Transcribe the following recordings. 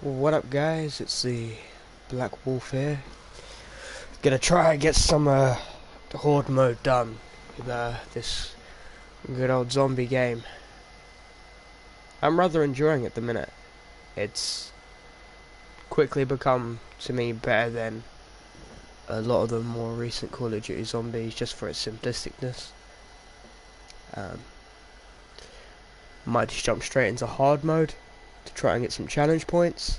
What up guys, it's the Black Wolf here. Gonna try and get some Horde mode done with this good old zombie game. I'm rather enjoying it at the minute. It's quickly become, to me, better than a lot of the more recent Call of Duty zombies just for its simplisticness. Might just jump straight into hard mode to try and get some challenge points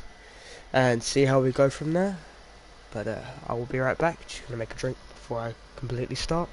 and see how we go from there. But I will be right back. Just gonna make a drink before I completely start.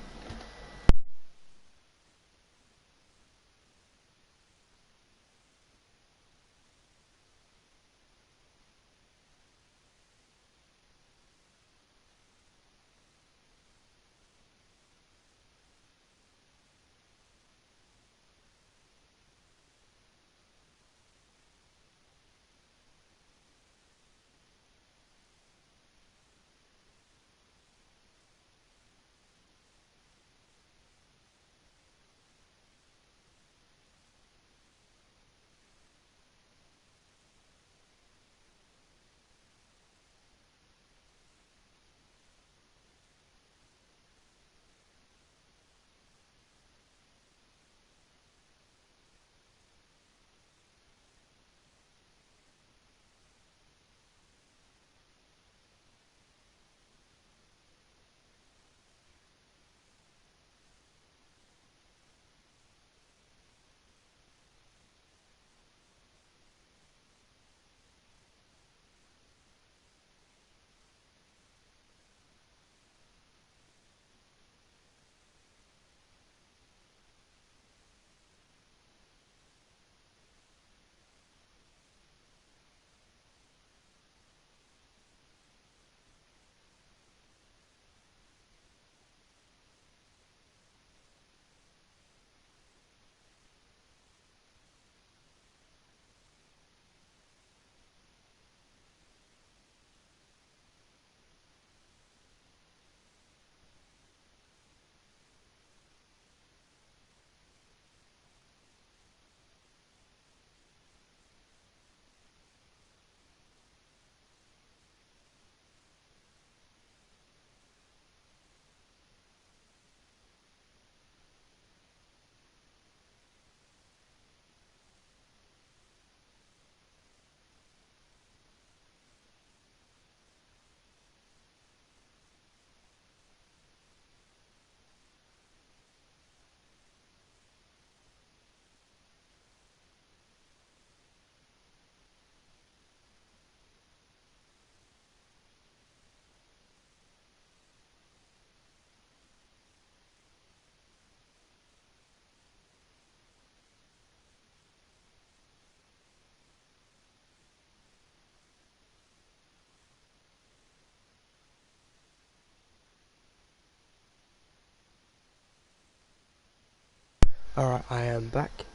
Alright, I am back.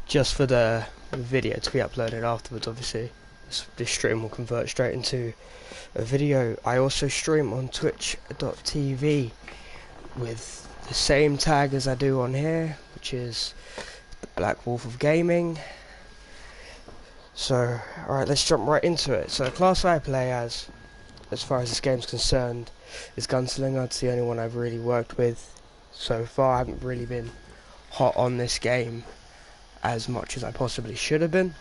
Just for the video to be uploaded afterwards, obviously. This stream will convert straight into a video. I also stream on twitch.tv with the same tag as I do on here, which is the Black Wolf of Gaming. So, alright, let's jump right into it. So the class I play as far as this game's concerned, is Gunslinger. It's the only one I've really worked with so far. I haven't really been hot on this game as much as I possibly should have been.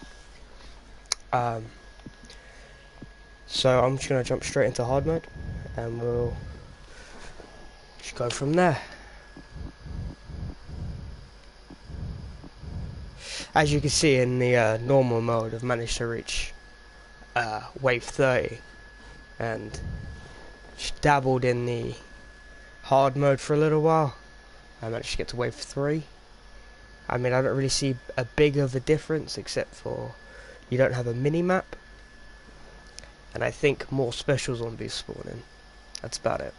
So I'm just going to jump straight into hard mode and we'll just go from there. As you can see in the normal mode, I've managed to reach wave 30 and just dabbled in the hard mode for a little while. I managed to get to wave 3. I mean, I don't really see a big of a difference except for you don't have a mini-map. And I think more special zombies spawn in. That's about it.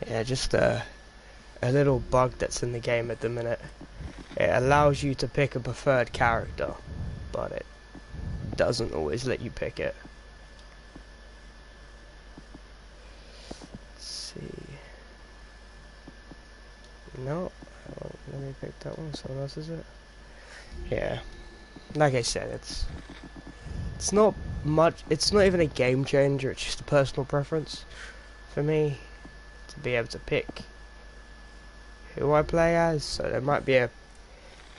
Yeah, just a little bug that's in the game at the minute. It allows you to pick a preferred character, but it doesn't always let you pick it. No, let me pick that one. Someone else is it? Yeah. Like I said, it's not much. It's not even a game changer. It's just a personal preference for me to be able to pick who I play as. So there might be a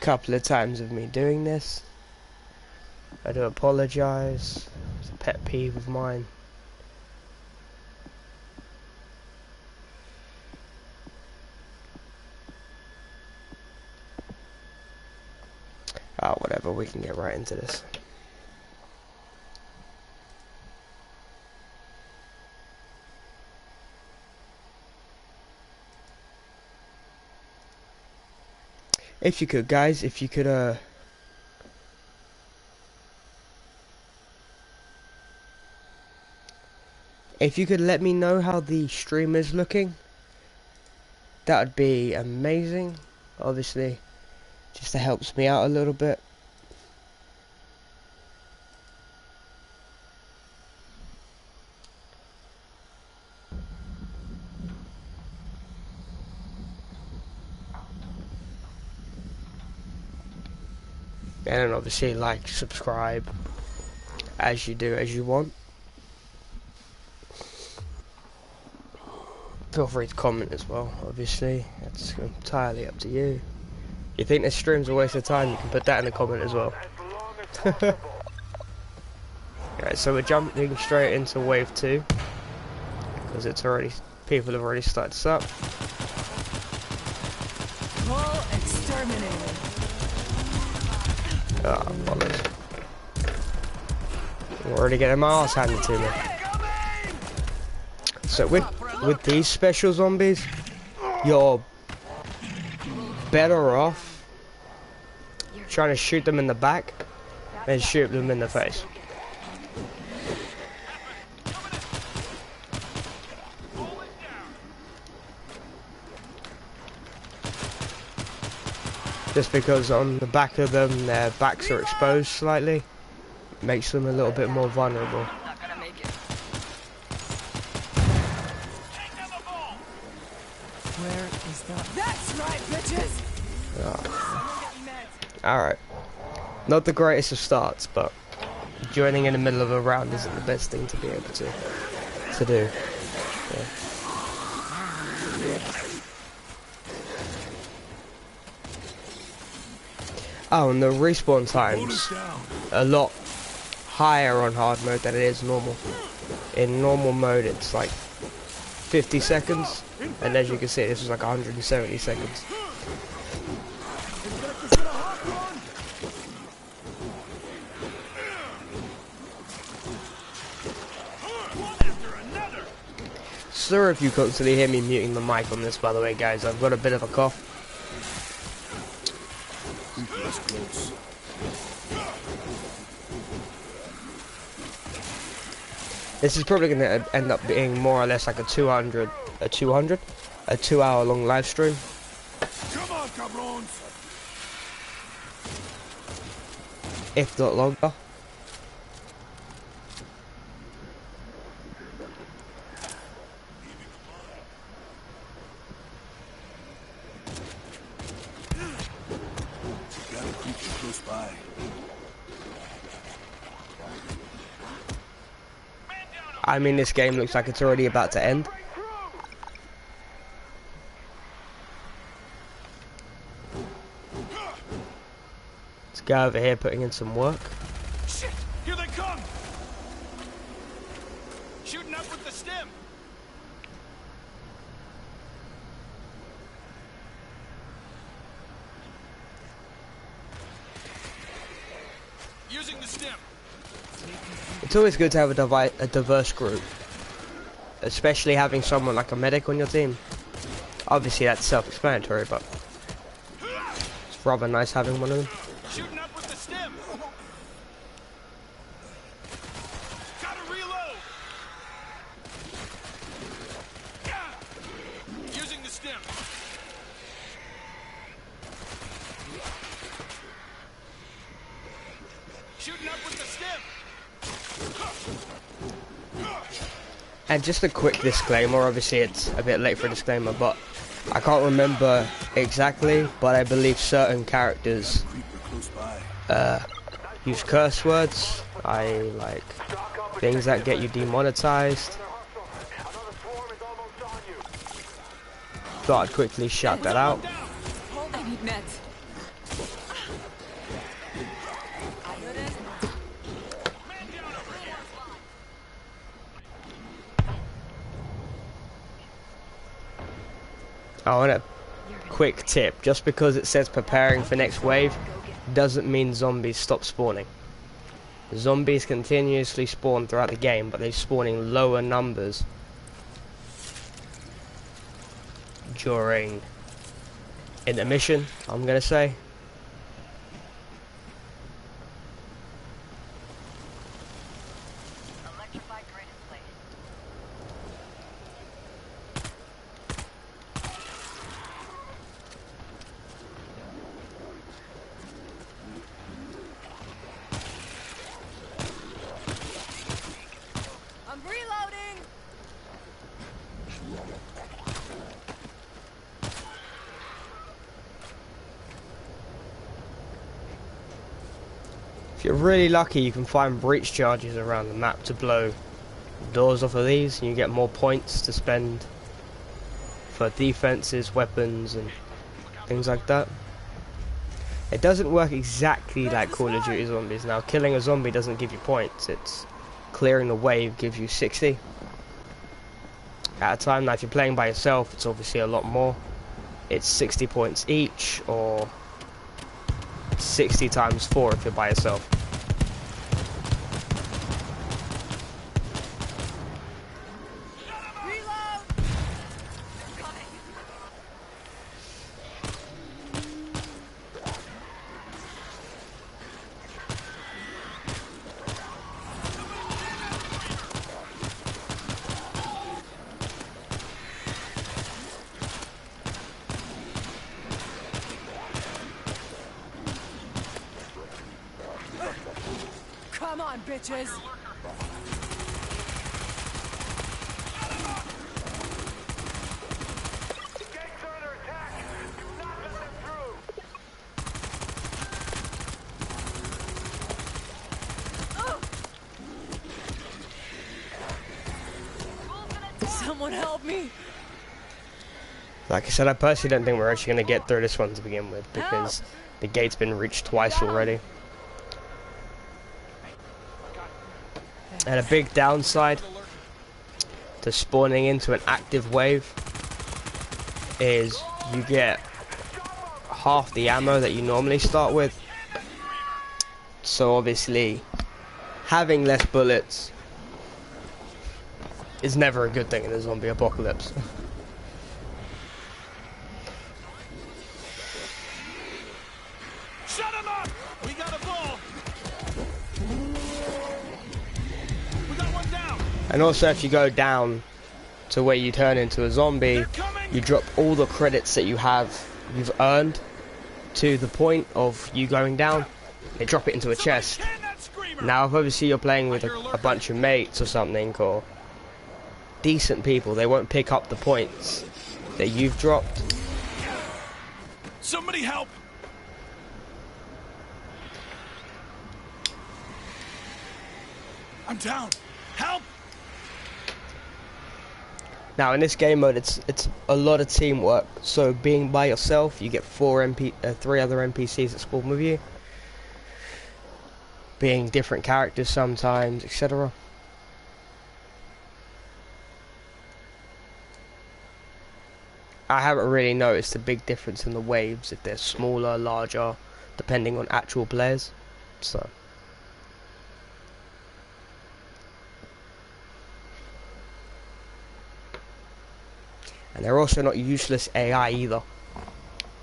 couple of times of me doing this. I do apologise. It's a pet peeve of mine. Oh, whatever, we can get right into this. If you could, guys, if you could, let me know how the stream is looking, that would be amazing. Obviously, just helps me out a little bit. And then obviously like, subscribe, as you want. Feel free to comment as well, obviously. It's entirely up to you. You think this stream's a waste of time, you can put that in the comment as well. Alright, so we're jumping straight into wave 2. Because it's already, people have already started this up. Full exterminated. Ah, bollocks. I'm already getting my ass handed to me. So with these special zombies, you're better off trying to shoot them in the back than shoot them in the face. Just because on the back of them, their backs are exposed slightly, makes them a little bit more vulnerable. Where is that? That's right, bitches! Oh. Alright. Not the greatest of starts, but joining in the middle of a round isn't the best thing to be able to do. Yeah. Oh, and the respawn time's a lot higher on hard mode than it is normal. In normal mode it's like 50 seconds, and as you can see this is like 170 seconds. Sorry if you constantly hear me muting the mic on this, by the way, guys. I've got a bit of a cough. This is probably going to end up being more or less like a 2 hour long live stream. Come on, cabrons. If not longer. I mean, this game looks like it's already about to end. This guy over here putting in some work. Shit! Here they come! Shooting up with the stim! Using the stim! It's always good to have a diverse group, especially having someone like a medic on your team. Obviously that's self-explanatory, but it's rather nice having one of them. Shooting up with the stim! Gotta reload! Using the stim! Shooting up with the stim! And just a quick disclaimer, obviously it's a bit late for a disclaimer, but I can't remember exactly, but I believe certain characters use curse words. I like things that get you demonetized. Thought I'd quickly shout that out. I need meds. Oh, and a quick tip, just because it says preparing for next wave doesn't mean zombies stop spawning. Zombies continuously spawn throughout the game, but they spawn in lower numbers during intermission, I'm gonna say. I'm reloading. If you're really lucky, you can find breach charges around the map to blow doors off of these, and you get more points to spend for defenses, weapons, and things like that. It doesn't work exactly like Call of Duty Zombies. Now, killing a zombie doesn't give you points. It's clearing the wave gives you 60 at a time. Now, if you're playing by yourself, it's obviously a lot more. It's 60 points each, or 60 times 4 if you're by yourself. Come on, bitches. Someone help me. Like I said, I personally don't think we're actually going to get through this one to begin with, because the gate's been reached twice already. And a big downside to spawning into an active wave is you get half the ammo that you normally start with. So obviously, having less bullets is never a good thing in a zombie apocalypse. Shut him up! We got a ball! We got one down! And also, if you go down to where you turn into a zombie, you drop all the credits that you've earned to the point of you going down. They drop it into a chest. Now, if obviously you're playing with a bunch of mates or something, or decent people, they won't pick up the points that you've dropped. Somebody help! I'm down. Help! Now, in this game mode, it's a lot of teamwork. So being by yourself, you get 3 other NPCs that spawn with you. Being different characters sometimes, etc. I haven't really noticed a big difference in the waves, if they're smaller, larger, depending on actual players. So. And they're also not useless AI either.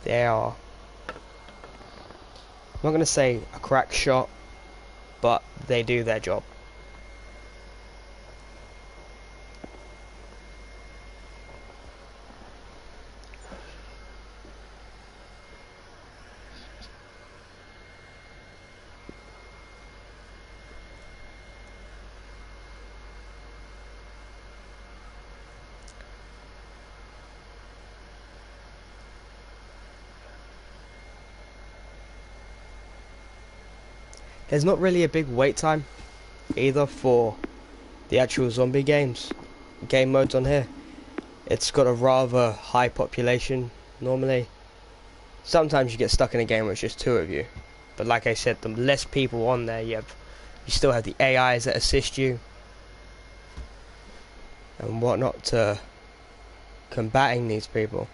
They are, I'm not going to say a crack shot, but they do their job. there's not really a big wait time either for the actual zombie game modes on here. It's got a rather high population normally. Sometimes you get stuck in a game where it's just 2 of you, but like I said, the less people on there you still have the AIs that assist you and whatnot to combating these people.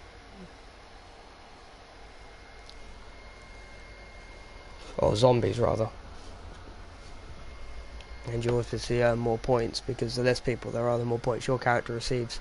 Or zombies rather. And you obviously earn more points because the less people there are, the more points your character receives.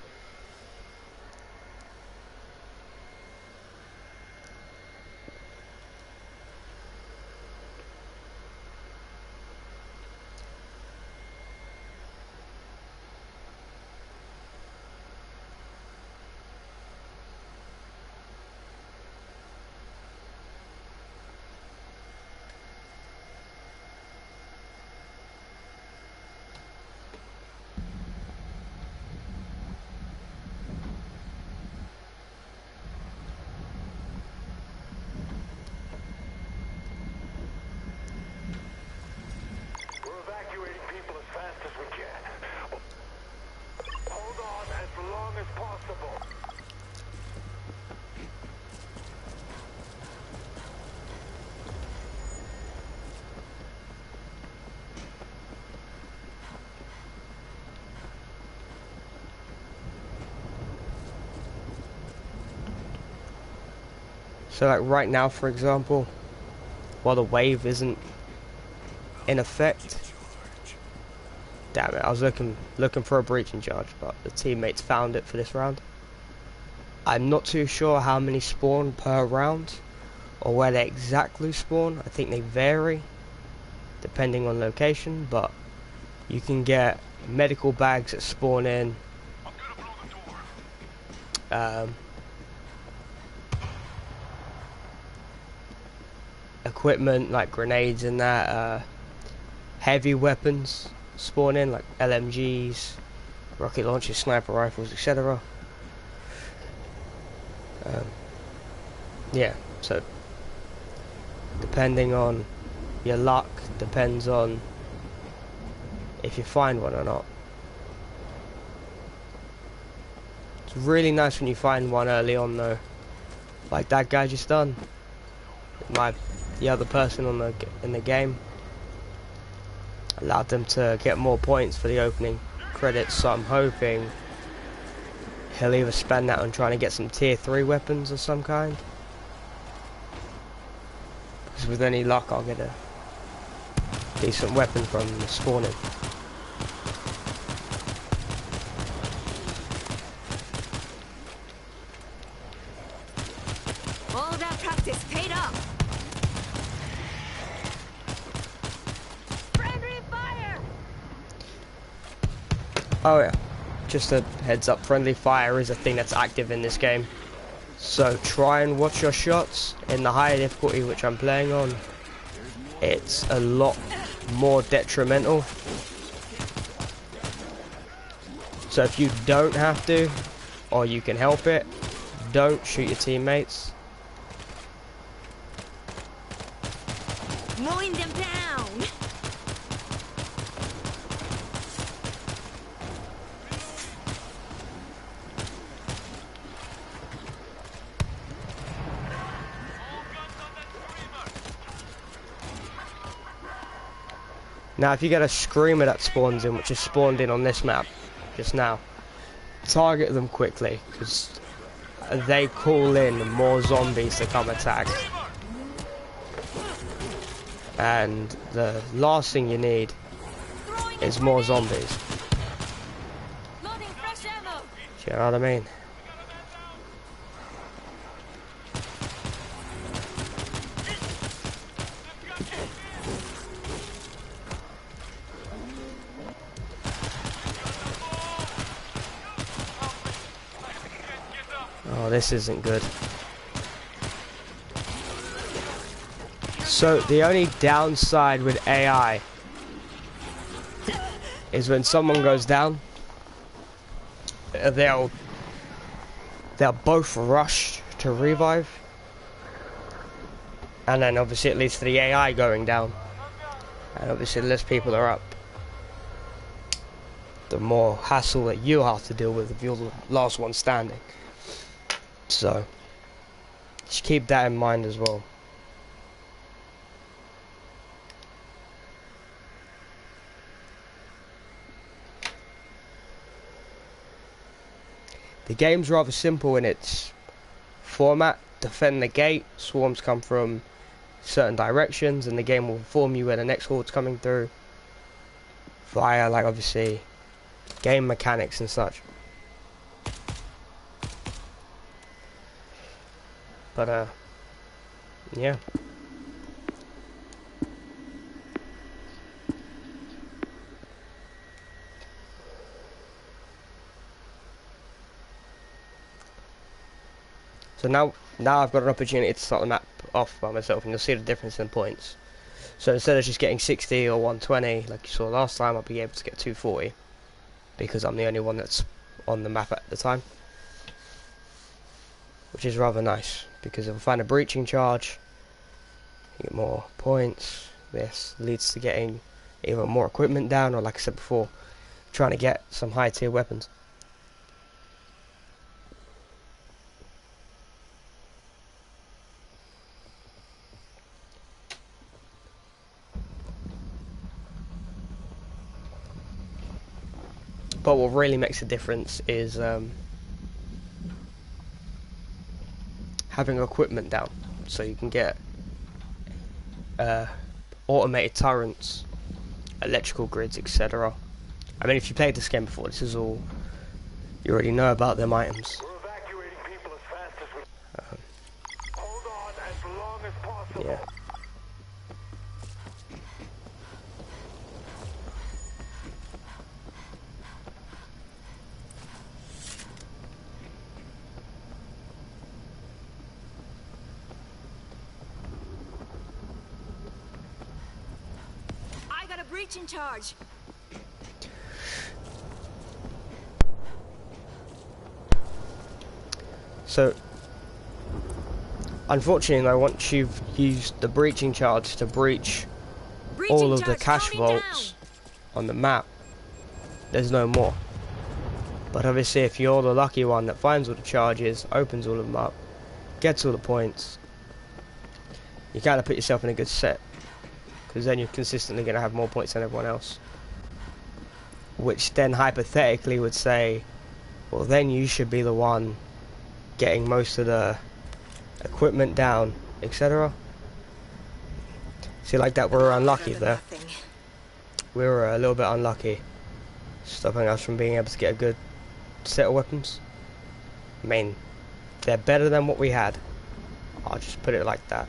So like right now, for example, while the wave isn't in effect, damn it, I was looking for a breaching charge, but the teammates found it for this round. I'm not too sure how many spawn per round, or where they exactly spawn. I think they vary, depending on location, but you can get medical bags that spawn in. Equipment like grenades and that, heavy weapons spawn in like LMGs, rocket launchers, sniper rifles, etc. Yeah, so depending on your luck, depends on if you find one or not. It's really nice when you find one early on though, like that guy just done. The other person in the game allowed them to get more points for the opening credits, so I'm hoping he'll either spend that on trying to get some tier 3 weapons of some kind, because with any luck I'll get a decent weapon from the spawning. All that practice paid off. Oh yeah, just a heads up, friendly fire is a thing that's active in this game. So try and watch your shots. In the higher difficulty which I'm playing on, it's a lot more detrimental. So if you don't have to, or you can help it, don't shoot your teammates. Mowing them down. Now if you get a screamer that spawns in, which is spawned in on this map just now, target them quickly, because they call in more zombies to come attack. And the last thing you need is more zombies. Loading fresh ammo. Do you know what I mean? Oh, this isn't good. So the only downside with AI is when someone goes down, they'll both rush to revive, and then obviously it leads to the AI going down. And obviously the less people are up, the more hassle that you have to deal with if you're the last one standing. So just keep that in mind as well. The game's rather simple in its format. Defend the gate, swarms come from certain directions, and the game will inform you where the next horde's coming through via, like, obviously game mechanics and such. But yeah. So now I've got an opportunity to start the map off by myself, and you'll see the difference in points. So instead of just getting 60 or 120 like you saw last time, I'll be able to get 240 because I'm the only one that's on the map at the time, which is rather nice, because if I find a breaching charge, you get more points. This leads to getting either more equipment down, or, like I said before, trying to get some high tier weapons. But what really makes a difference is having equipment down, so you can get automated turrets, electrical grids, etc. I mean, if you played this game before, this is all you already know about them items. We're evacuating people as fast as we hold on as long as possible. Yeah. I got a breach in charge. So, unfortunately, once you've used the breaching charge to breach all of the cache vaults on the map, there's no more. But obviously, if you're the lucky one that finds all the charges, opens all of them up, gets all the points, you kind of put yourself in a good set, because then you're consistently going to have more points than everyone else. Which then hypothetically would say, well, then you should be the one getting most of the equipment down, etc. See, like that, we're unlucky there. We were a little bit unlucky, stopping us from being able to get a good set of weapons. I mean, they're better than what we had. I'll just put it like that.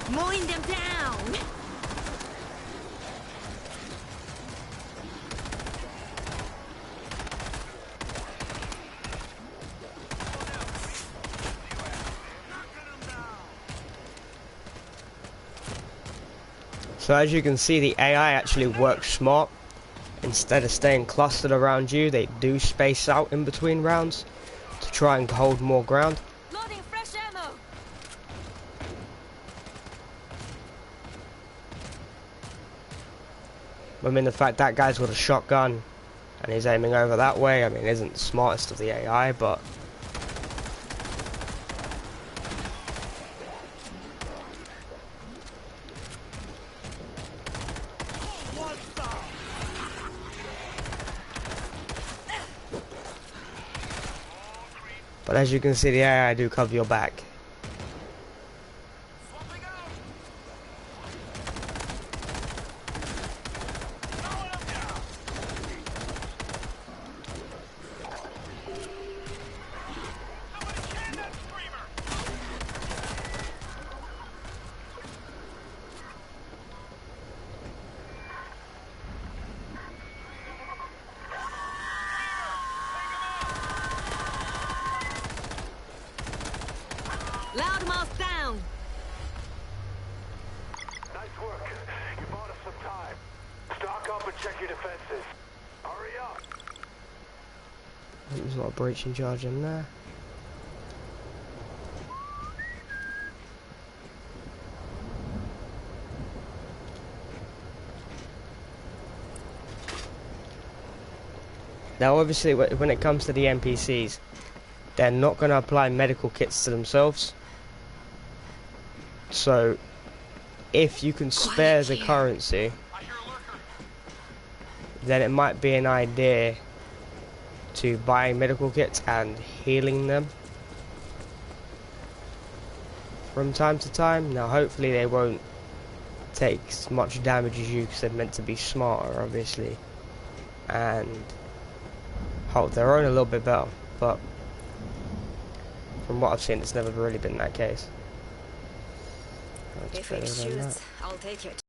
Mowing them down. So as you can see, the AI actually works smart. Instead of staying clustered around you, they do space out in between rounds to try and hold more ground. Loading fresh ammo. I mean, the fact that guy's got a shotgun and he's aiming over that way, I mean, isn't the smartest of the AI, but as you can see, the AI do cover your back. Loudmouth down! Nice work. You bought us some time. Stock up and check your defenses. Hurry up. There's not a breaching charge in there. Now obviously when it comes to the NPCs, they're not going to apply medical kits to themselves. So if you can spare the currency, then it might be an idea to buy medical kits and healing them from time to time. Now hopefully they won't take as much damage as you, because they're meant to be smarter obviously and hold their own a little bit better, but from what I've seen it's never really been that case. That's If it better than shoots, that. I'll take it.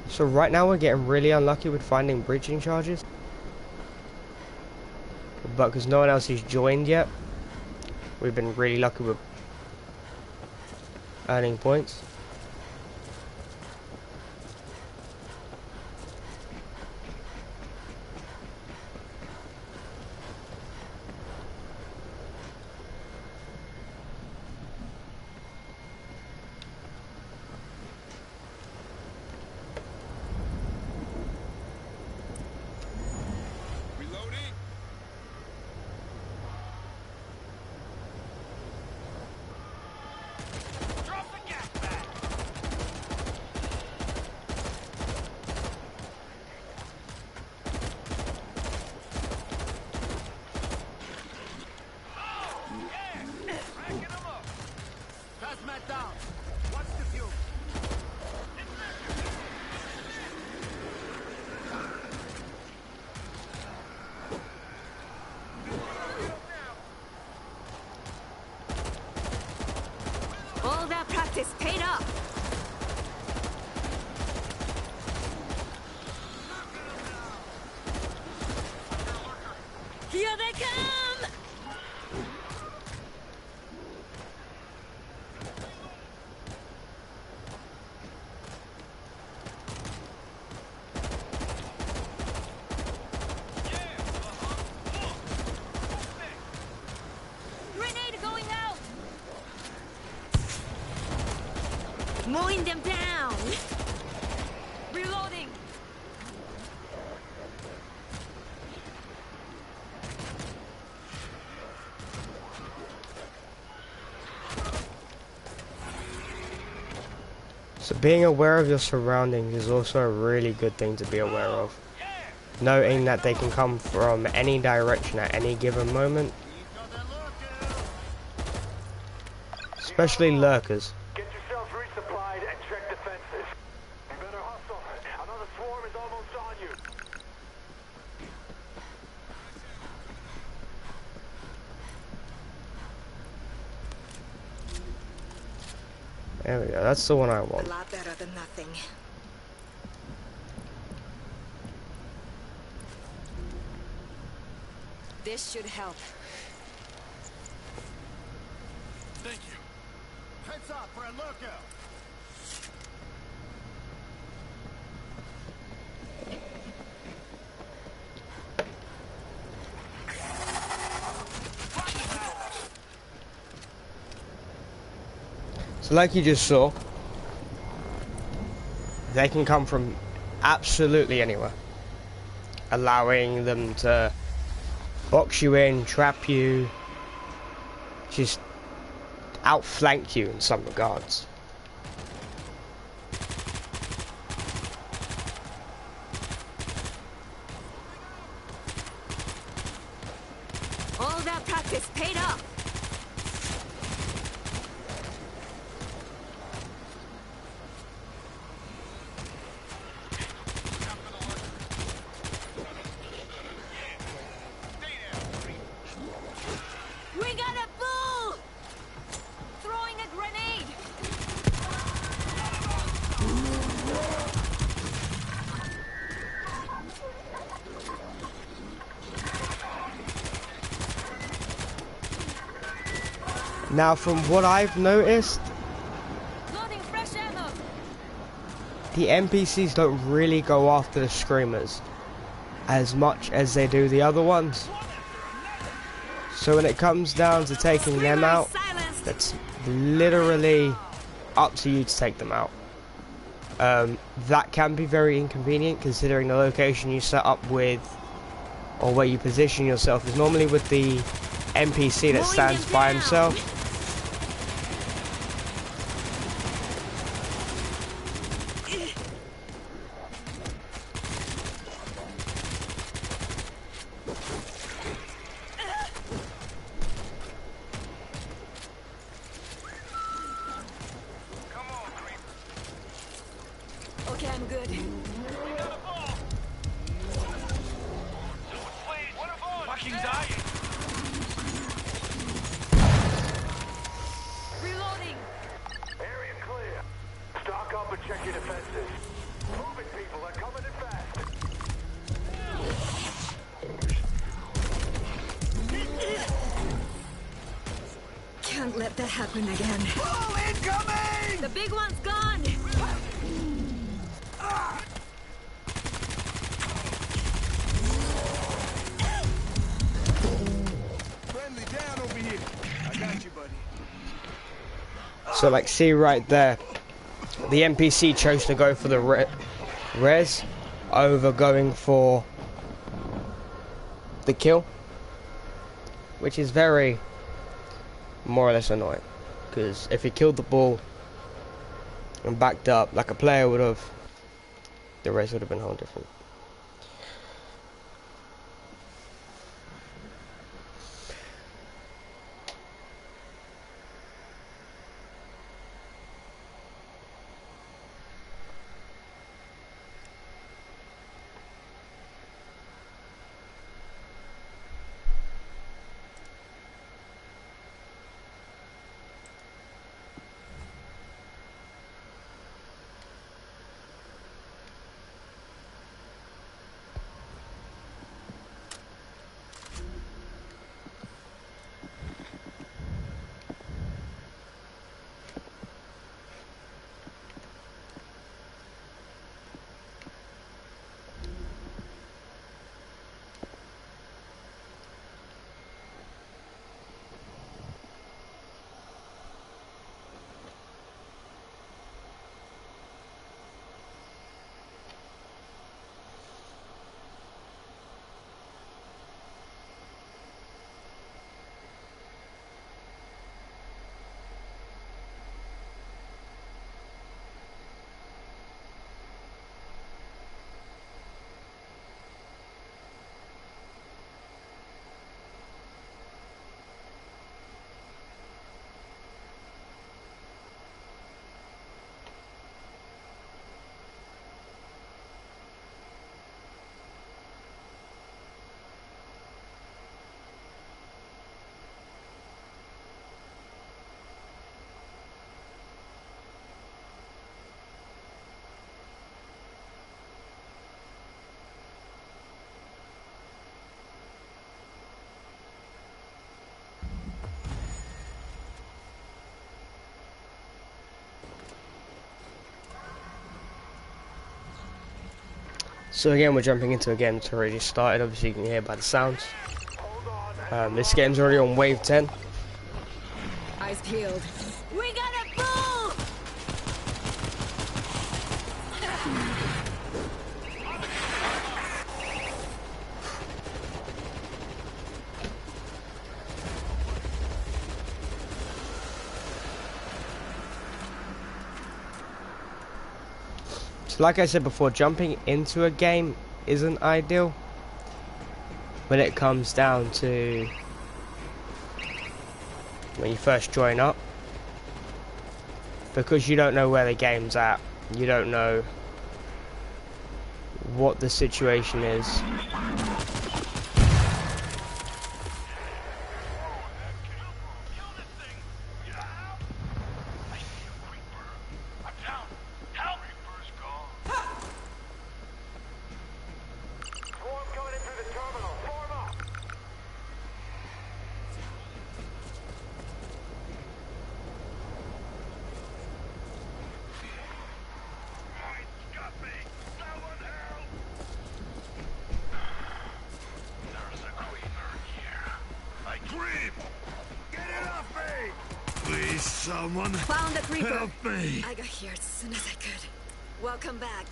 So right now we're getting really unlucky with finding breaching charges, but because no one else has joined yet, we've been really lucky with earning points. All that practice paid off. Here they come! Grenade going out! Mowing them down! Reloading! So being aware of your surroundings is also a really good thing to be aware of. Noting that they can come from any direction at any given moment. Especially lurkers. Get yourselves resupplied and check defenses. You better hustle. Another swarm is almost on you. There we go, that's the one I A want. lot better than nothing. This should help. Thank you. Heads up for a lookout. So like you just saw, they can come from absolutely anywhere, allowing them to box you in, trap you, just outflank you in some regards. All that practice paid off. Now, from what I've noticed, Loading fresh ammo. the NPCs don't really go after the screamers as much as they do the other ones. So when it comes down to taking them out, that's literally up to you to take them out. That can be very inconvenient considering the location you set up with, or where you position yourself is normally with the NPC that stands by himself. Okay, I'm good. Fucking dying. Reloading. Area clear. Stock up and check your defenses. Moving people, they're coming in fast. Can't let that happen again. Oh, incoming! The big one's gone. Friendly down over here. I got you, buddy. So like, see right there, the NPC chose to go for the res over going for the kill, which is very more or less annoying, because if he killed the ball and backed up like a player would have, the res would have been whole different. So again, we're jumping into a game that's already started. Obviously you can hear by the sounds. This game's already on wave 10. Eyes peeled. We gotta move! So like I said before, jumping into a game isn't ideal when it comes down to when you first join up, because you don't know where the game's at, you don't know what the situation is. Someone Found the creeper. help me! I got here as soon as I could. Welcome back.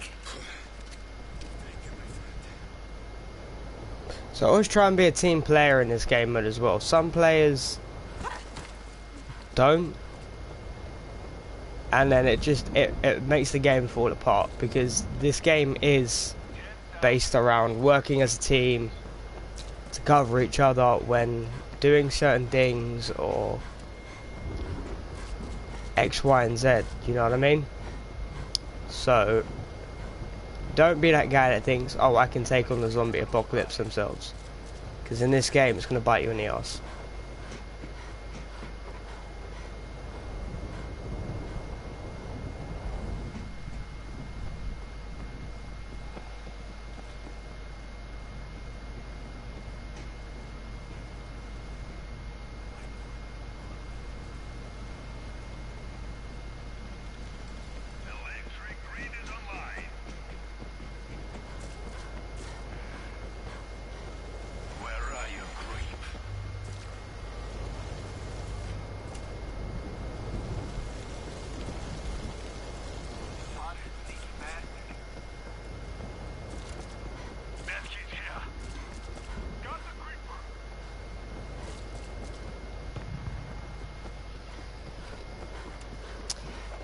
So I always try and be a team player in this game mode as well. Some players don't, and then it makes the game fall apart, because this game is based around working as a team to cover each other when doing certain things, or X, Y, and Z, you know what I mean? So don't be that guy that thinks, oh, I can take on the zombie apocalypse themselves, because in this game it's going to bite you in the ass.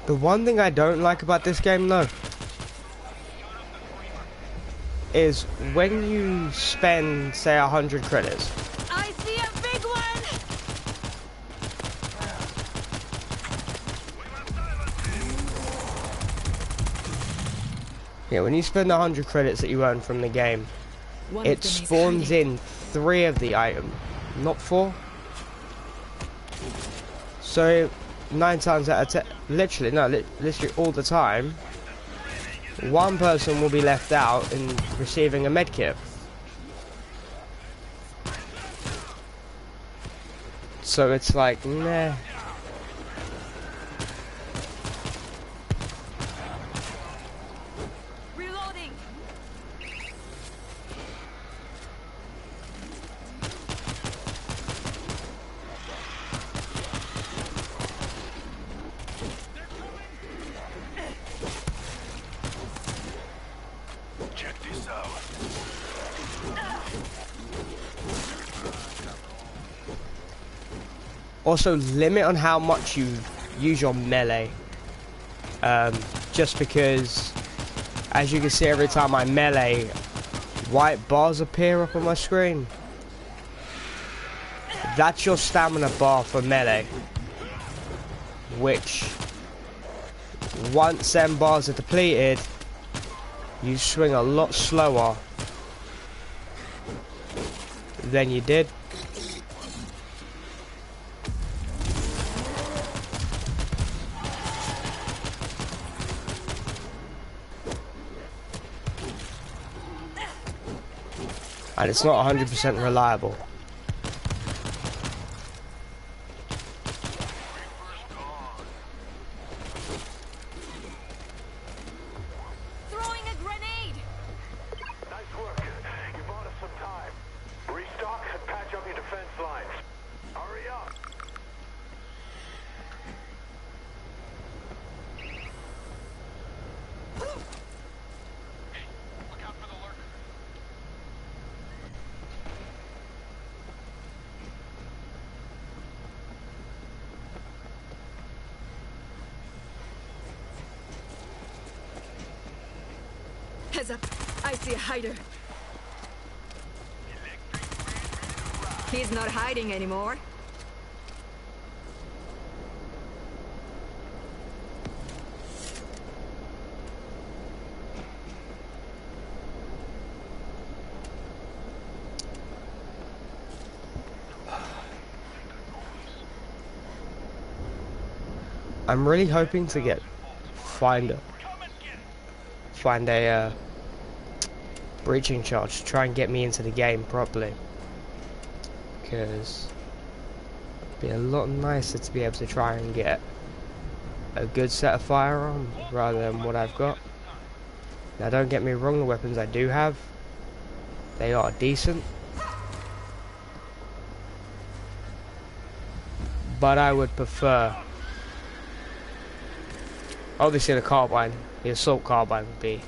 The one thing I don't like about this game though is when you spend, say, 100 credits. I see a big one! Yeah, when you spend 100 credits that you earn from the game, it spawns in 3 of the item, not 4. So 9 times out of 10, literally all the time, one person will be left out in receiving a medkit. So it's like, meh. Reloading! Check this out. Also, limit on how much you use your melee. Just because, as you can see, every time I melee, white bars appear up on my screen. That's your stamina bar for melee. Which, once them bars are depleted, you swing a lot slower than you did. And it's not 100% reliable. Throwing a grenade! Nice work. You bought us some time. Restock and patch up your defense lines. Hurry up. Look out for the lurker. Heads up, I see a hider. He's not hiding anymore. I'm really hoping to find a breaching charge to try and get me into the game properly, because it'd be a lot nicer to be able to try and get a good set of firearm rather than what I've got. Now don't get me wrong, the weapons I do have, they are decent, but I would prefer Obviously the carbine, the assault carbine would be,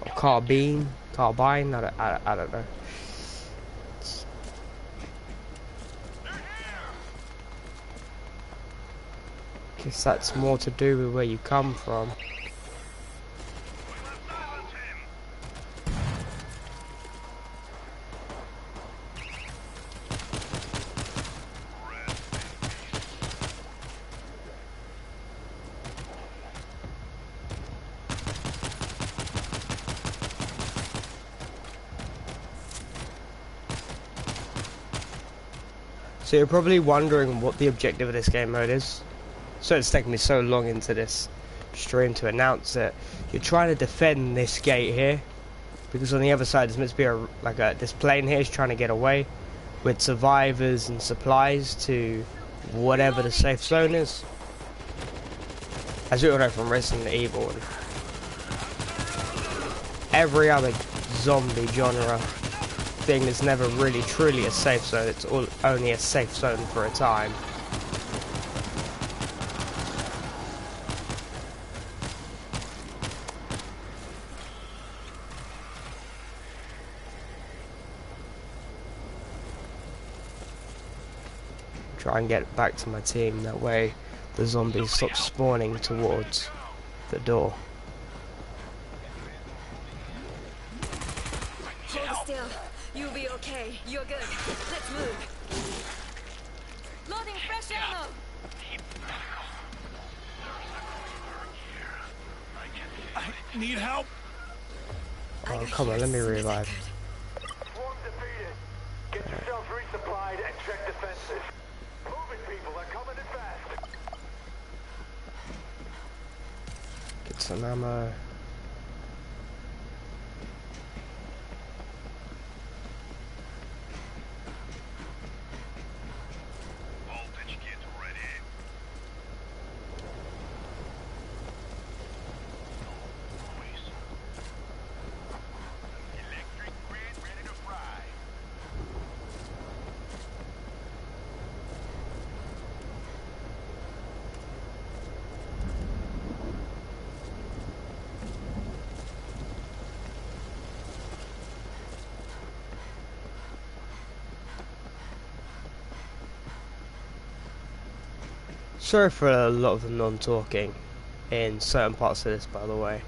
or carbine, I don't know. Guess that's more to do with where you come from. So you're probably wondering what the objective of this game mode is. So it's taken me so long into this stream to announce it. You're trying to defend this gate here, because on the other side there's meant to be this plane here is trying to get away with survivors and supplies to whatever the safe zone is. As we all know from Resident Evil and every other zombie genre thing, there's never really truly a safe zone. It's only a safe zone for a time. Try and get back to my team, that way the zombies stop spawning towards the door. Hold still. You'll be okay. You're good. Let's move. Loading fresh ammo. I need help. Oh, come on, let me revive. Swarm defeated. Get yourselves resupplied and check defenses. Moving people, they're coming in fast. Get some ammo. Voltage kit ready. Electric grid ready to fry. Sorry for a lot of the non-talking in certain parts of this, by the way.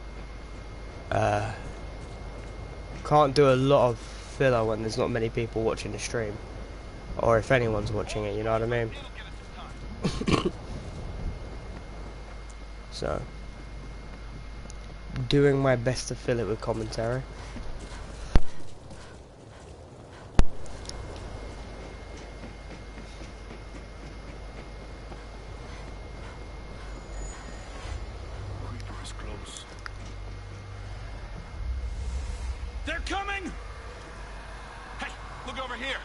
Can't do a lot of filler when there's not many people watching the stream, or if anyone's watching it, you know what I mean? So, doing my best to fill it with commentary. Creeper is close. They're coming! Hey, look over here.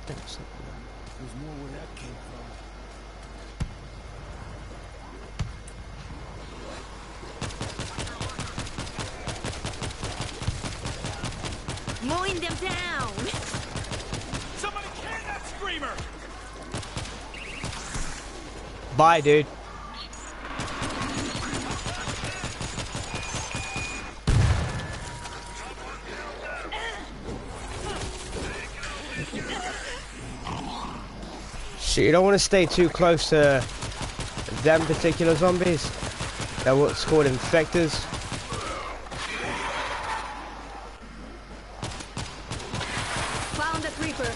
There's more where that came from. Mowing them down. Somebody can that screamer! Bye, dude. Shit, you don't want to stay too close to them particular zombies. They're what's called infectors. Found a creeper.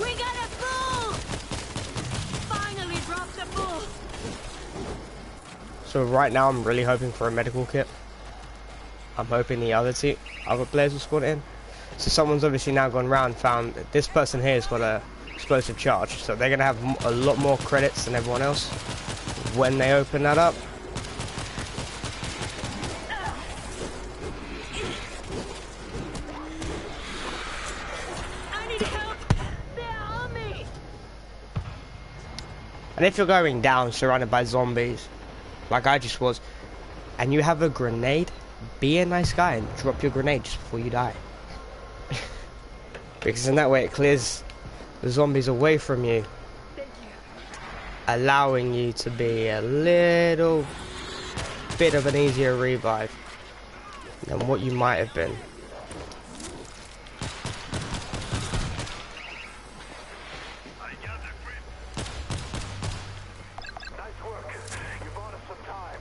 We got a bull! Finally dropped a bull. So right now I'm really hoping for a medical kit. I'm hoping the other players will spawn in. So someone's obviously now gone round and found that this person here has got a explosive charge. So they're going to have a lot more credits than everyone else when they open that up. I need help. And if you're going down surrounded by zombies, like I just was, and you have a grenade, be a nice guy and drop your grenade just before you die. Because in that way it clears the zombies away from you, allowing you to be a little bit of an easier revive than what you might have been. Nice work. You bought us some time.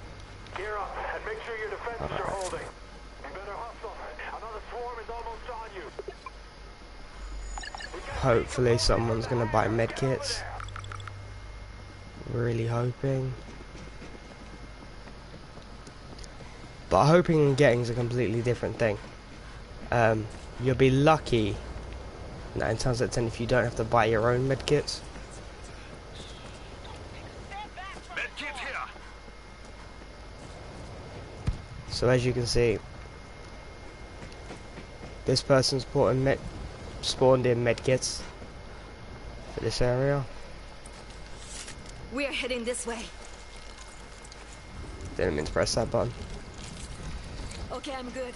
Gear up and make sure your defenses are holding. You better hustle. Another swarm is almost on you. Hopefully someone's gonna buy medkits. Really hoping. But hoping and getting is a completely different thing. You'll be lucky 9 times out of 10 if you don't have to buy your own medkits. Medkit here. So as you can see, this person's spawned in medkits for this area. We're heading this way. Didn't mean to press that button. Okay, I'm good.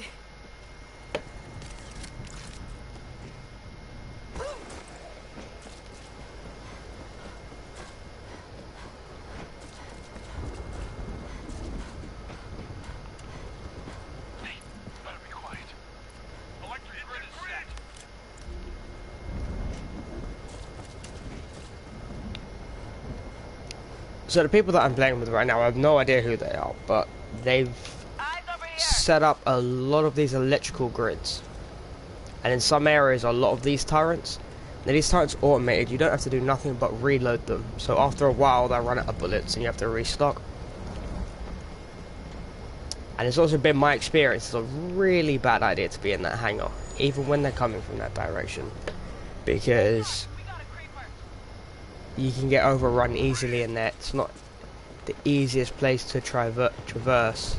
Better be quiet. Electric grid is set. So the people that I'm playing with right now, I have no idea who they are, but they've set up a lot of these electrical grids. And in some areas, a lot of these turrets. Now these turrets are automated, you don't have to do nothing but reload them. So after a while, they run out of bullets and you have to restock. And it's also been my experience, it's a really bad idea to be in that hangar, even when they're coming from that direction. Because you can get overrun easily in there. It's not the easiest place to traverse.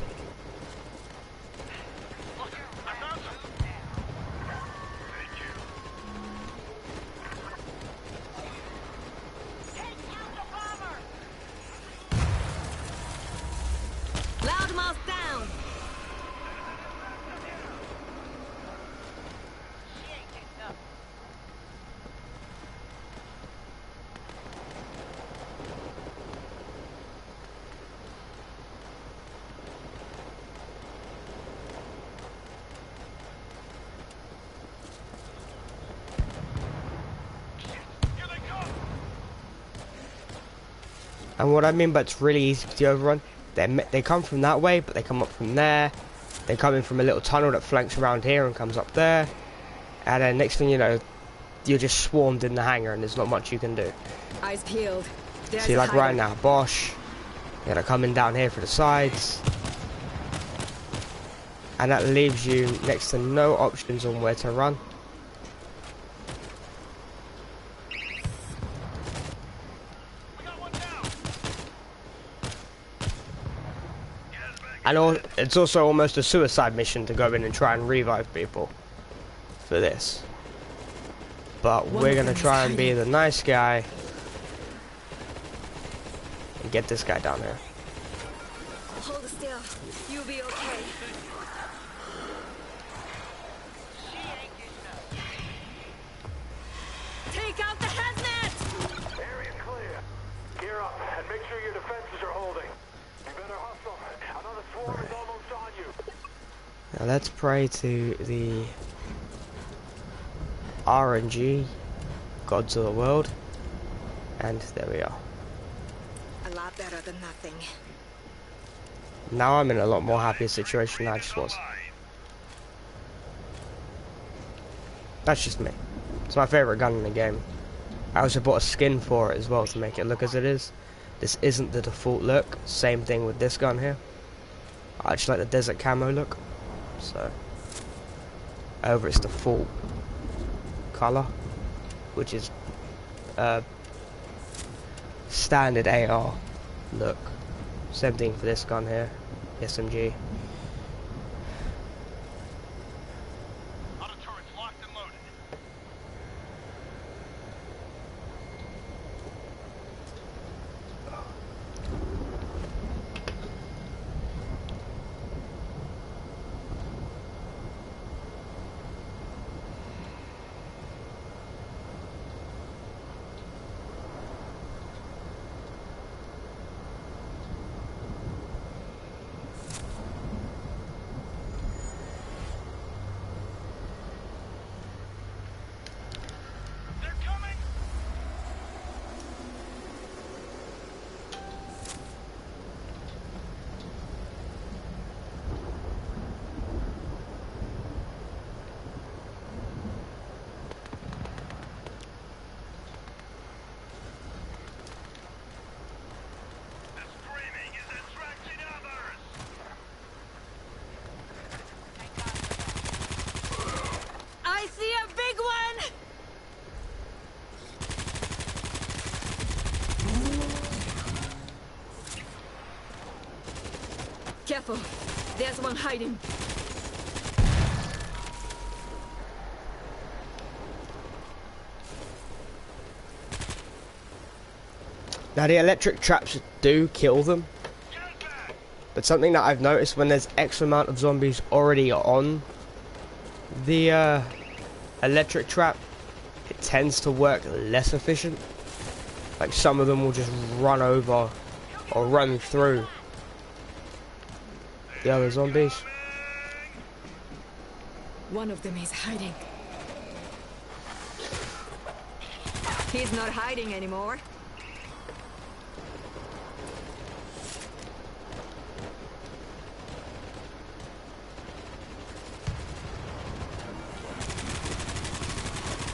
Loudmouth down. And what I mean by it's really easy to overrun, they come from that way, but they come up from there. They come in from a little tunnel that flanks around here and comes up there. And then next thing you know, you're just swarmed in the hangar and there's not much you can do. Eyes peeled. See, like right now, Bosch, they're coming down here for the sides. And that leaves you next to no options on where to run. And it's also almost a suicide mission to go in and try and revive people for this. But we're going to try and be the nice guy and get this guy down here. Hold still. You'll be okay. Take out the hazmat! Area clear. Gear up and make sure your defenses are holding. You better hustle. Another swarm is almost on you. Now let's pray to the RNG gods of the world. And there we are. A lot better than nothing. Now I'm in a lot more happier situation than I just was. That's just me. It's my favourite gun in the game. I also bought a skin for it as well to make it look as it is. This isn't the default look. Same thing with this gun here. I just like the desert camo look. So, over its default colour, which is standard AR look. Same thing for this gun here, SMG. Auto turrets locked and loaded. Careful. There's one hiding. Now the electric traps do kill them, but something that I've noticed when there's X amount of zombies already on the electric trap, it tends to work less efficient. Like some of them will just run over or run through the other zombies. One of them is hiding. He's not hiding anymore.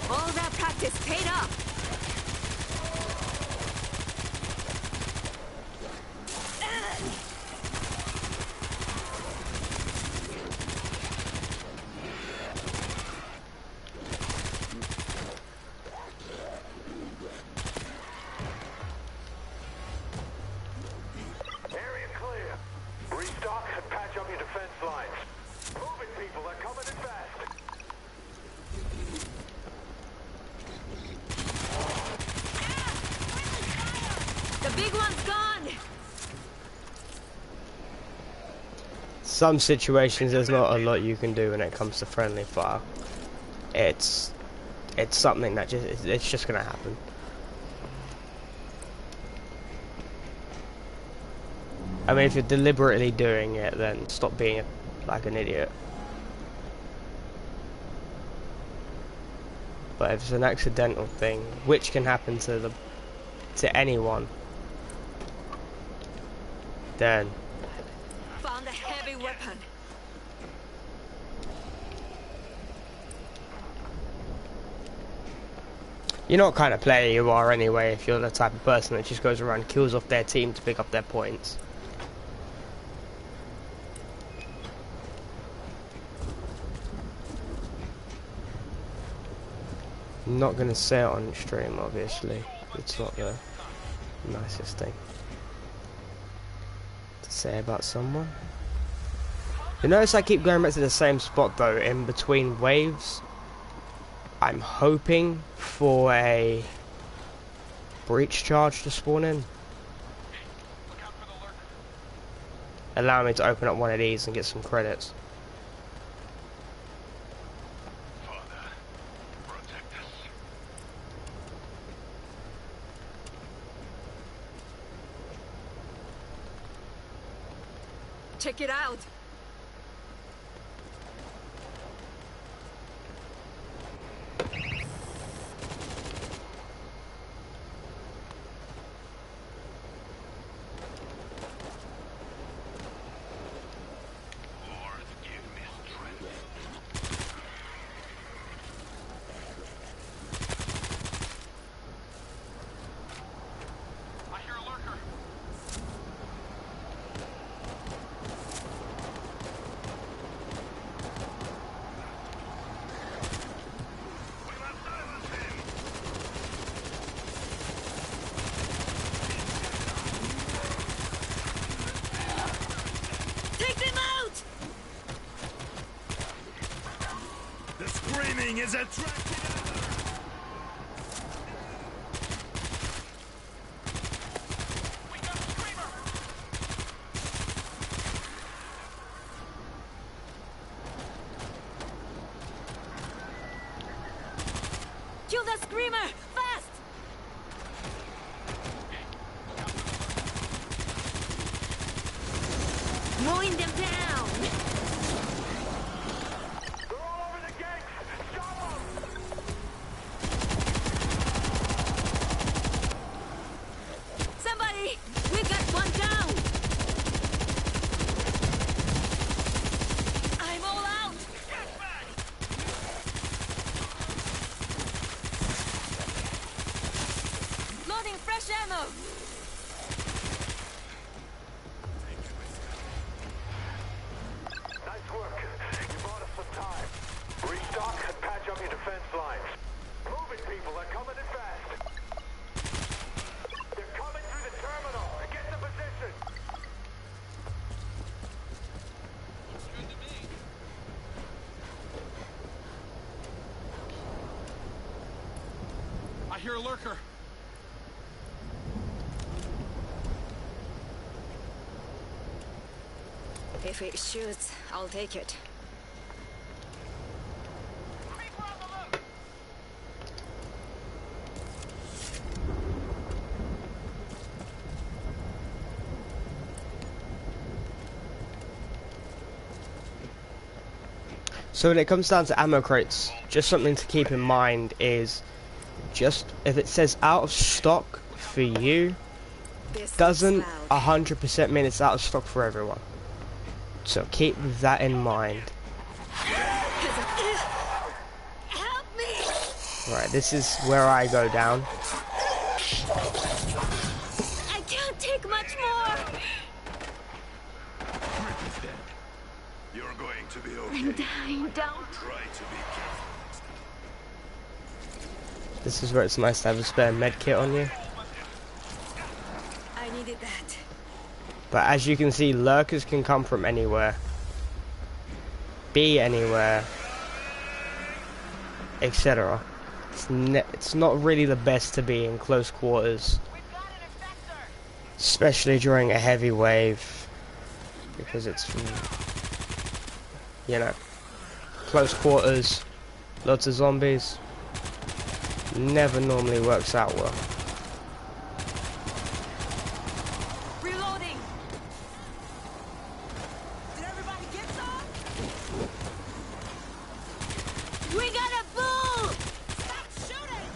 All that practice paid off. Area clear. Restock and patch up your defense lines. Move it, people. They're coming in fast. The big one's gone. Some situations there's not a lot you can do when it comes to friendly fire. It's something that it's just gonna happen. I mean, if you're deliberately doing it, then stop being like an idiot. But if it's an accidental thing, which can happen to anyone, then Found a heavy weapon. you know what kind of player you are anyway if you're the type of person that just goes around, kills off their team to pick up their points. I'm not gonna say it on stream, obviously. It's not the nicest thing to say about someone. You notice I keep going back to the same spot though, in between waves. I'm hoping for a breach charge to spawn in. Allow me to open up one of these and get some credits. Check it out. Is attracting We got a screamer! Kill the screamer! Fast! Mowing them down! They're all over the gates! Shut them! Somebody! We got one down! I'm all out! Loading fresh ammo! hear a lurker. If it shoots, I'll take it. So when it comes down to ammo crates, just something to keep in mind is just if it says out of stock for you, This doesn't looks loud. 100% mean it's out of stock for everyone. So keep that in mind. Help me! Right, this is where I go down. I can't take much more! Grip is dead. You're going to be okay. I'm dying, don't. Try to be careful next time. This is where it's nice to have a spare med kit on you. I needed that. But as you can see, lurkers can come from anywhere, be anywhere, etc. It's not really the best to be in close quarters, especially during a heavy wave, because it's, you know, close quarters, lots of zombies, never normally works out well. Reloading! Did everybody get some? We gotta move! Stop shooting!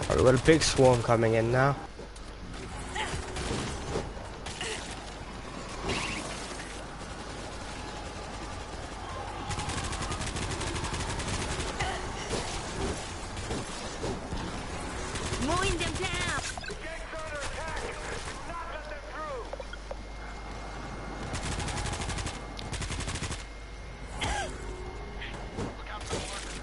Alright, we've got a big swarm coming in now. Mowing them down! The gang's under attack. Do not let them through. Look out for the lurker.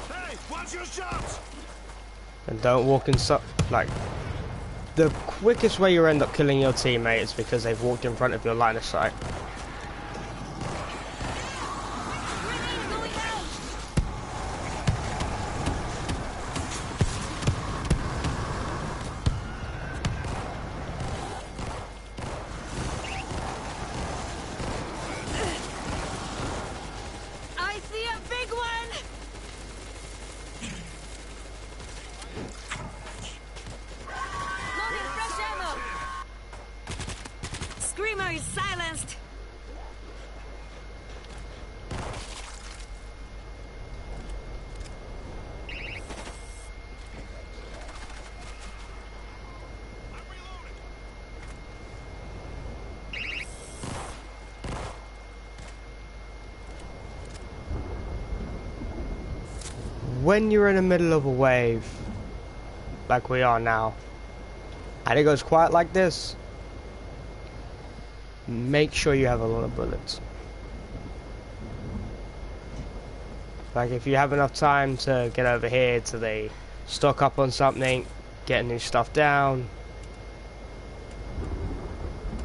Hey, watch your shots! And don't walk in like, the quickest way you end up killing your teammate is because they've walked in front of your line of sight. Grenade going out! I see a big one! Loading fresh ammo! Screamer is silenced! When you're in the middle of a wave, like we are now, and it goes quiet like this, make sure you have a lot of bullets. Like if you have enough time to get over here to the stock up on something, get new stuff down.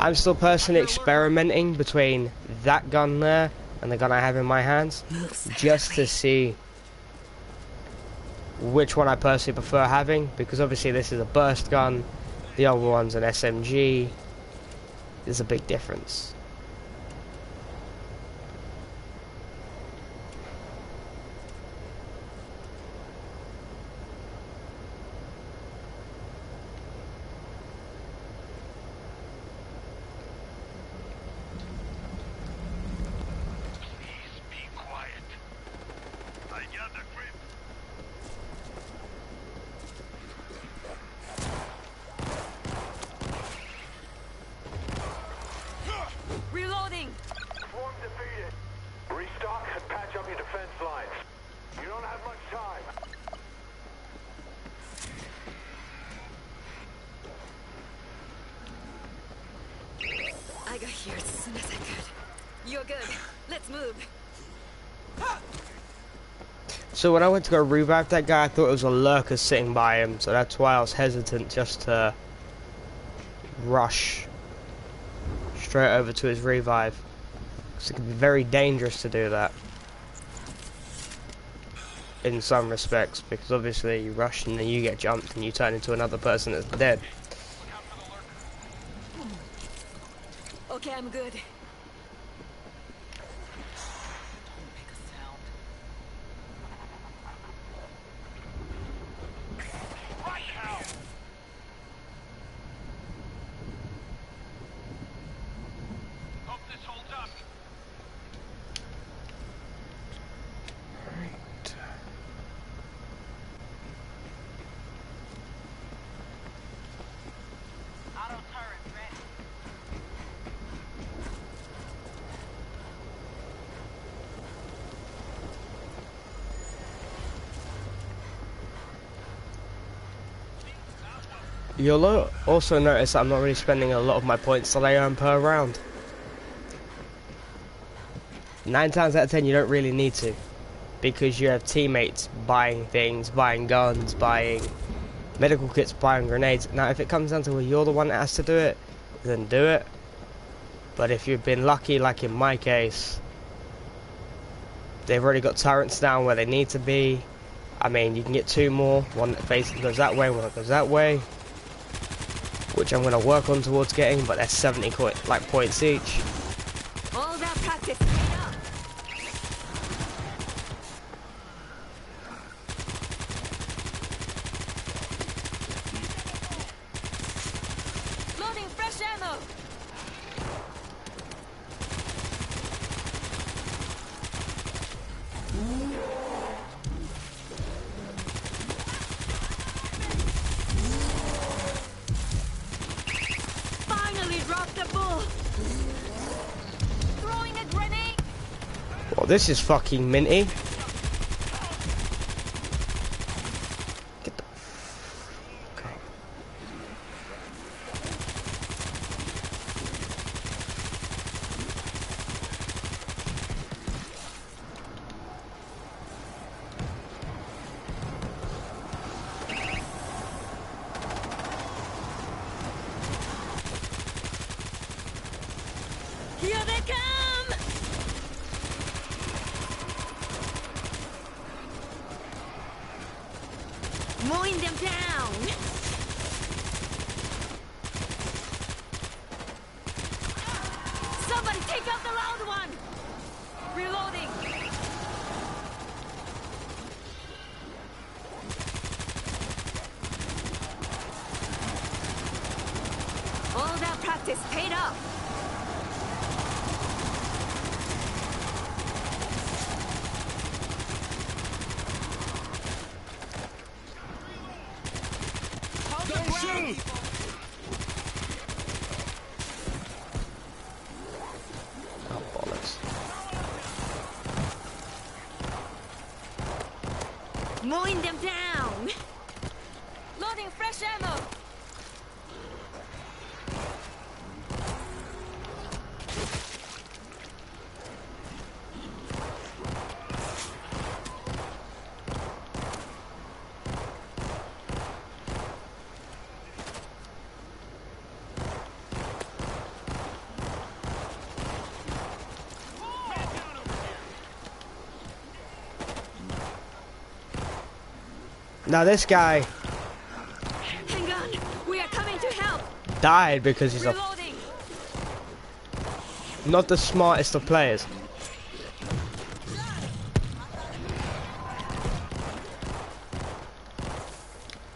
I'm still personally experimenting between that gun there and the gun I have in my hands, just to see which one I personally prefer having, because obviously this is a burst gun, the other one's an SMG. There's a big difference. Please be quiet. I got the grip. good. Let's move. So when I went to go revive that guy, I thought it was a lurker sitting by him, so that's why I was hesitant just to rush straight over to his revive. Because it can be very dangerous to do that. In some respects, because obviously you rush and then you get jumped and you turn into another person that's dead. Okay, I'm good. You'll also notice that I'm not really spending a lot of my points that I earn per round. 9 times out of 10 you don't really need to, because you have teammates buying things, buying guns, buying medical kits, buying grenades. Now if it comes down to where you're the one that has to do it, then do it. But if you've been lucky, like in my case, they've already got turrets down where they need to be. I mean, you can get 2 more, one that basically goes that way, one that goes that way, which I'm going to work on towards getting, but they're 70 points each. All that practice paid off. Loading fresh ammo. Finally dropped the bull. Throwing a grenade. Well, this is fucking minty. Get the... Okay. Here they come! Mowing them down! Somebody take out the loud one! Reloading! All that practice paid off! Oh, bollocks. Mowing them down! Loading fresh ammo! Now this guy Hang on! We are coming to help! died because he's Reloading! not the smartest of players.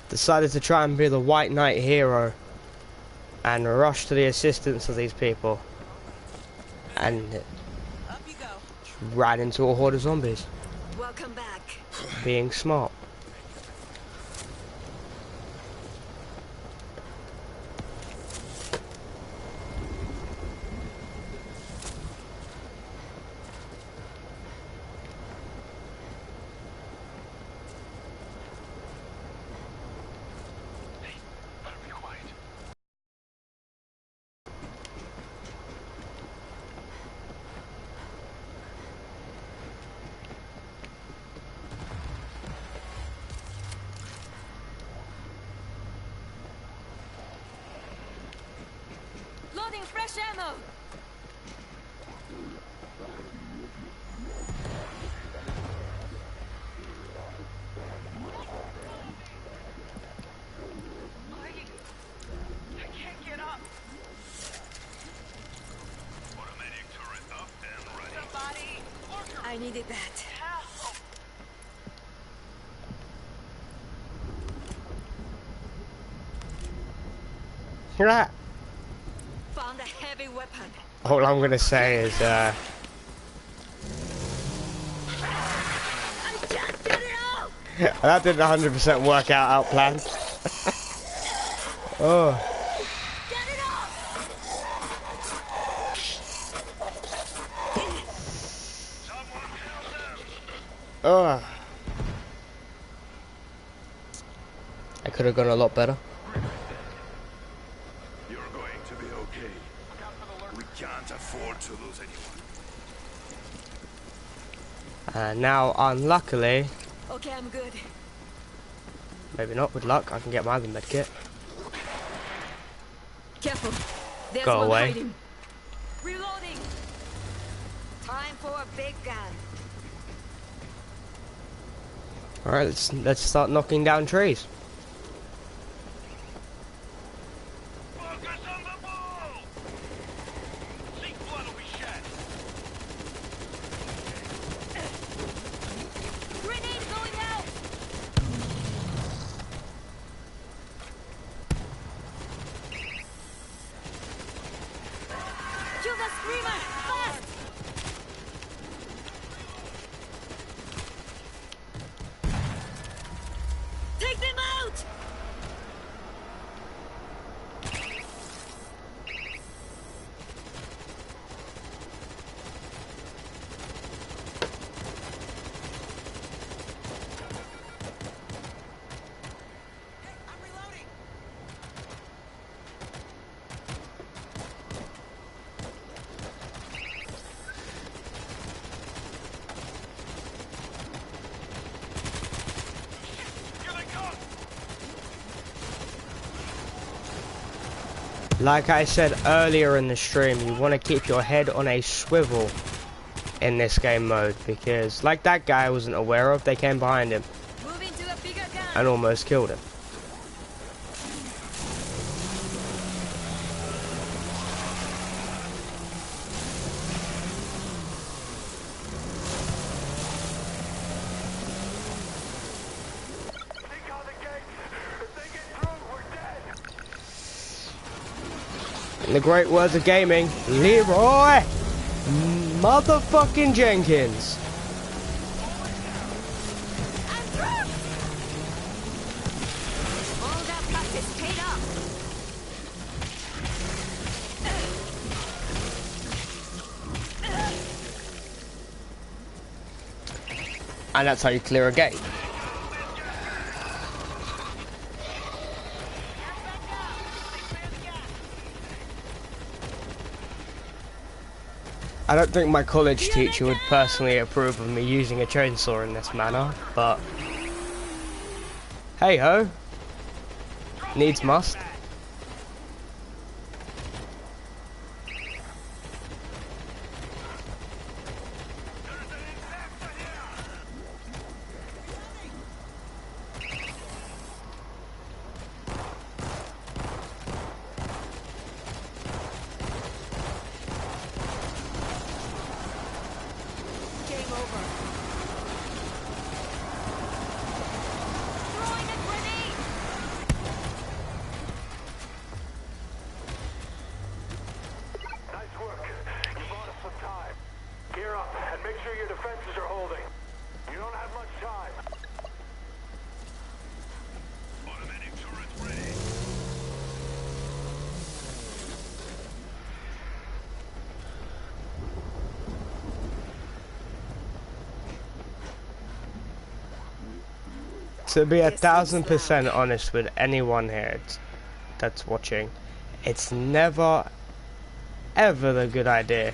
Decided to try and be the white knight hero and rush to the assistance of these people, and Up you go. ran into a horde of zombies, Welcome back. being smart. needed that. Hear that? Found a heavy weapon. All I'm gonna say is, I just get it out! that didn't 100% work out planned. Oh. Get it off! Oh. I could have gone a lot better. You're going to be okay. We can't afford to lose anyone. Now, unluckily, Okay, I'm good. maybe not with luck, I can get my other medkit. Careful. There's Go one away. hiding. Reloading. Time for a big gun. Alright, let's start knocking down trees. Focus on the ball! See blood will be shed. Grenade going out! Kill the screamer! Fast! Take them out! Here they come! Like I said earlier in the stream, you want to keep your head on a swivel in this game mode, because like that guy I wasn't aware of, they came behind him Moving to a bigger gun. and almost killed him. Take out the gates. If they get through, we're dead. In the great words of gaming, Leroy motherfucking Jenkins. I'm through! All that practice paid off. And that's how you clear a gate. I don't think my college teacher would personally approve of me using a chainsaw in this manner, but hey ho, needs must. Game over. Throwing a grenade! Nice work. You bought us some time. Gear up and make sure your defenses are holding. You don't have much time. Automatic turret ready. To be 1,000% honest with anyone here that's watching, it's never ever the good idea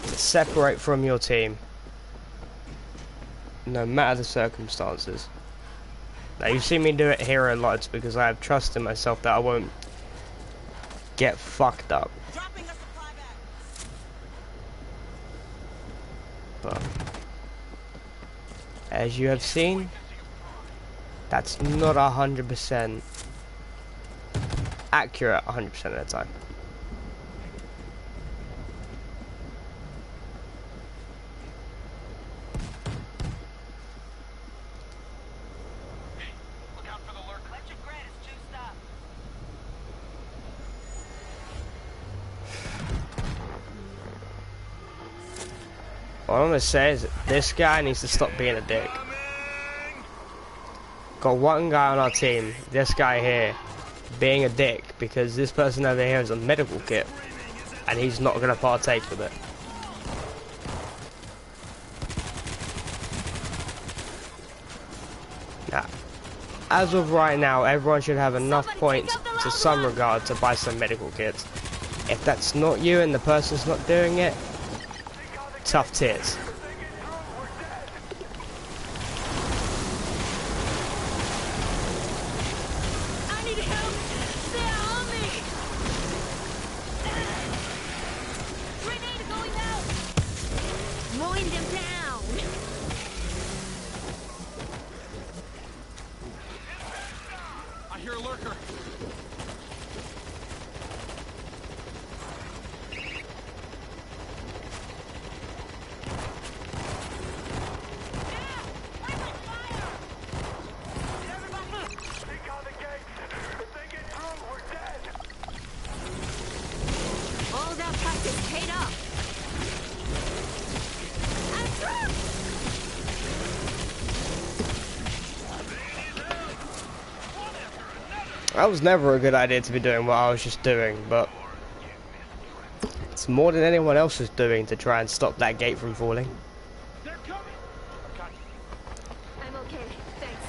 to separate from your team, no matter the circumstances. Now you see me do it here a lot, it's because I have trust in myself that I won't get fucked up. But as you have seen, that's not 100% accurate 100% of the time. All I'm gonna say is that this guy needs to stop being a dick. Got one guy on our team, this guy here, being a dick because this person over here has a medical kit and he's not gonna partake with it. Now, as of right now, everyone should have enough points to some regard to buy some medical kits. If that's not you and the person's not doing it, tough tits. I need help! They're on me! Grenade going out! Mowing them down! I hear a lurker. All that practice paid off! I'm through! That was never a good idea to be doing what I was just doing, but it's more than anyone else is doing to try and stop that gate from falling. They're coming. Got you. I'm okay, thanks.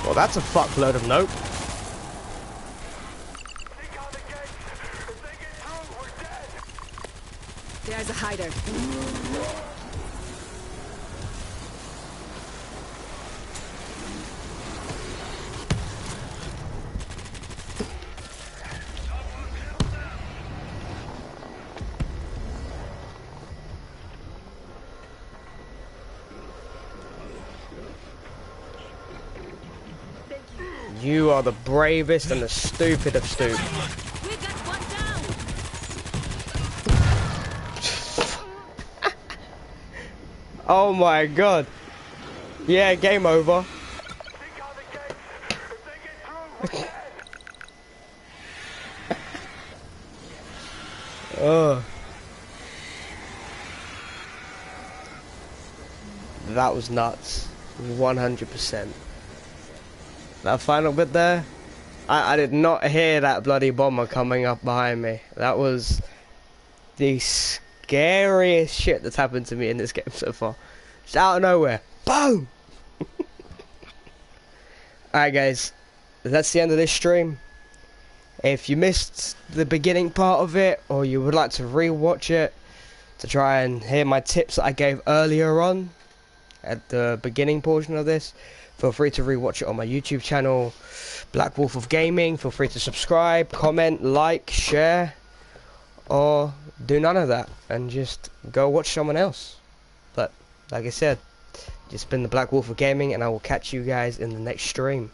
Well, that's a fuckload of nope. There's a hider. You are the bravest and the stupid of stupid. We got one down! Oh my god. Yeah, game over. Oh. That was nuts. 100%. That final bit there, I did not hear that bloody bomber coming up behind me. That was the scariest shit that's happened to me in this game so far. Just out of nowhere. Boom! Alright guys, that's the end of this stream. If you missed the beginning part of it, or you would like to re-watch it, to try and hear my tips that I gave earlier on, at the beginning portion of this, feel free to rewatch it on my YouTube channel, Black Wolf of Gaming. Feel free to subscribe, comment, like, share, or do none of that and just go watch someone else. But like I said, it's been the Black Wolf of Gaming, and I will catch you guys in the next stream.